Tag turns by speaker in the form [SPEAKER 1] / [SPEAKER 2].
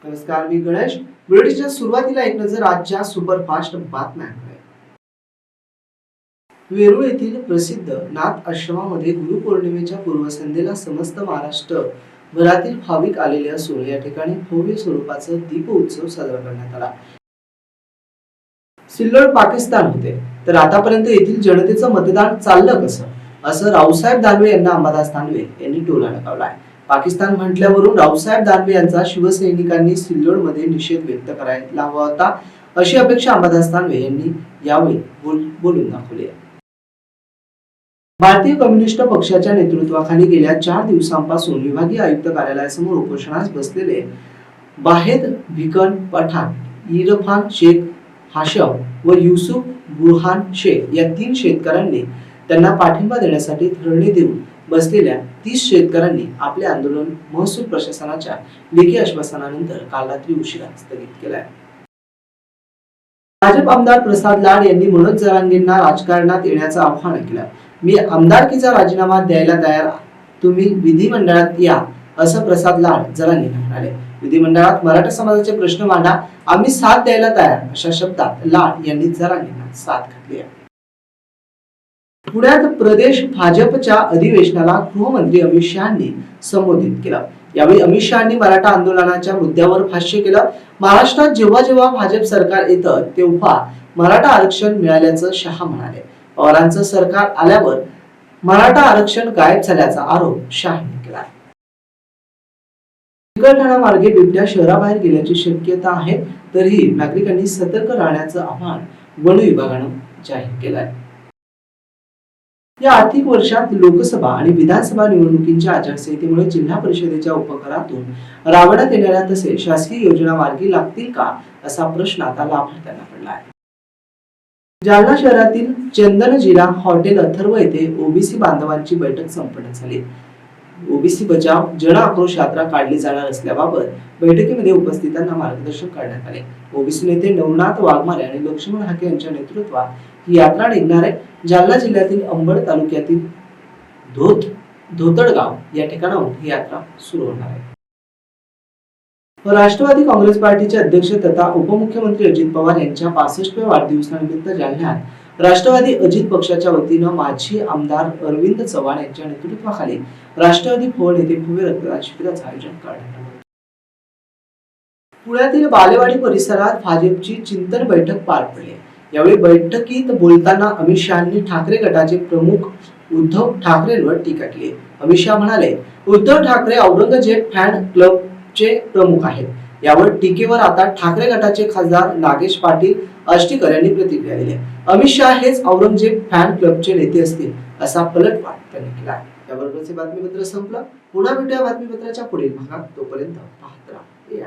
[SPEAKER 1] नमस्कार, मी गणेश. बुलेटिनच्या सुरुवातीला एक नजर आजच्या सुपरफास्ट बातम्यांकडे. वेरूळ येथील प्रसिद्ध नाथ आश्रमामध्ये गुरुपौर्णिमेच्या पूर्वसंध्येला समस्त महाराष्ट्र भरातील भाविक आलेले असून या ठिकाणी भव्य स्वरूपाचा दीप उत्सव साजरा करण्यात आला. सिल्लोड पाकिस्तान होते, तर आतापर्यंत येथील जनतेचं मतदान चाललं कसं, असं रावसाहेब दानवे यांना अंबादास दानवे यांनी टोला लगावलाय. पाकिस्तान म्हटल्यावरून रावसाहेब दानवे यांचा शिवसैनिकांनी सिल्लोड मध्ये निषेध व्यक्त करायला हवा होता, अशी अपेक्षा अंबादास दानवे यांनी यावेळी बोलून दाखवली. भारतीय कम्युनिस्ट पक्षाच्या नेतृत्वाखाली गेल्या 4 दिवसांपासून विभागीय आयुक्त कार्यालयासमोर उपोषणास बसलेले बाहेद भिकन पठाण, इरफान शेख हाशम व युसुफ बुरहान शेख या 3 शेतकऱ्यांनी त्यांना पाठिंबा देण्यासाठी धरणे देऊन बसलेल्या 30 शेतकऱ्यांनी आपले आंदोलन महसूल प्रशासनाच्या लेखी आश्वासनानंतर काल रात्री उशिरा स्थगित केलाय. भाजप आमदार प्रसाद लाड यांनी मनोज जरांगेंना राजकारणात येण्याचं आवाहन केलं. मी आमदारकीचा राजीनामा द्यायला तयार, तुम्ही विधिमंडळात या, असं प्रसाद लाड जरांगे म्हणाले. विधिमंडळात मराठा समाजाचे प्रश्न मांडा, आम्ही साथ द्यायला तयार, अशा शब्दात लाड यांनी जरांगेंना साथ घातली आहे. पुण्यात प्रदेश भाजपच्या अधिवेशनाला गृहमंत्री अमित शहांनी संबोधित केलं. यावेळी अमित शहांनी मराठा आंदोलनाच्या मुद्द्यावर भाष्य केलं. महाराष्ट्रात जेव्हा जेव्हा भाजप सरकार येतं तेव्हा मराठा आरक्षण मिळाल्याचं शहा म्हणाले. पवारांचं सरकार आल्यावर मराठा आरक्षण गायब झाल्याचा आरोप शहांनी केला. चिकलठाणा मार्गे बिबट्या शहराबाहेर गेल्याची शक्यता आहे, तरीही नागरिकांनी सतर्क राहण्याचं आवाहन वन विभागानं जाहीर केलंय. या आर्थिक वर्षात लोकसभा आणि विधानसभा निवडणुकींच्या आचारसंहितेमुळे जिल्हा परिषदेच्या उपकरातून राबवण्यात येणाऱ्या तसेच शासकीय योजना मार्गी लागतील का, असा प्रश्न आता लाभार्थ्यांना पडला आहे. जालना शहरातील चंदनजिरा हॉटेल अथर्व येथे ओबीसी बांधवांची बैठक संपन्न झाली. ओबीसी बचाव जन आक्रोश यात्रा काढली जाणार असल्याबाबत बैठकीमध्ये उपस्थितांना मार्गदर्शन करण्यात आले. ओबीसी नेते नवनाथ वाघमारे आणि लक्ष्मण हाके यांच्या नेतृत्वात ही यात्रा निघणार आहे. जालना जिल्ह्यातील अंबड तालुक्यातील धोतडगाव या ठिकाणाहून ही यात्रा सुरू होणार आहे. राष्ट्रवादी काँग्रेस पार्टीचे अध्यक्ष तथा उपमुख्यमंत्री अजित पवार यांच्या 65व्या वाढदिवसानिमित्त जालन्यात राष्ट्रवादी अजित पक्षाच्या वतीनं माजी आमदार अरविंद चव्हाण यांच्या नेतृत्वाखाली राष्ट्रवादी भवन येथे भव्य रक्तदान शिबिराचं आयोजन करण्यात आलं. पुण्यातील बालेवाडी परिसरात भाजपची चिंतन बैठक पार पडली. यावेळी बैठकीत बोलताना अमित शहांनी ठाकरे गटाचे प्रमुख उद्धव ठाकरेंवर टीका केली. अमित शहा म्हणाले, उद्धव ठाकरे औरंगजेब फॅन क्लबचे प्रमुख आहेत. यावर टीकेवर आता ठाकरे गटाचे खासदार नागेश पाटील आष्टीकर यांनी प्रतिक्रिया दिली. अमित शहा हेच औरंगजेब फॅन क्लबचे नेते असतील, असा पलटवार त्यांनी केला. याबरोबरचे बातमीपत्र संपलं. पुन्हा भेटूया बातमीपत्राच्या पुढील भागात. तोपर्यंत पाहत राहा.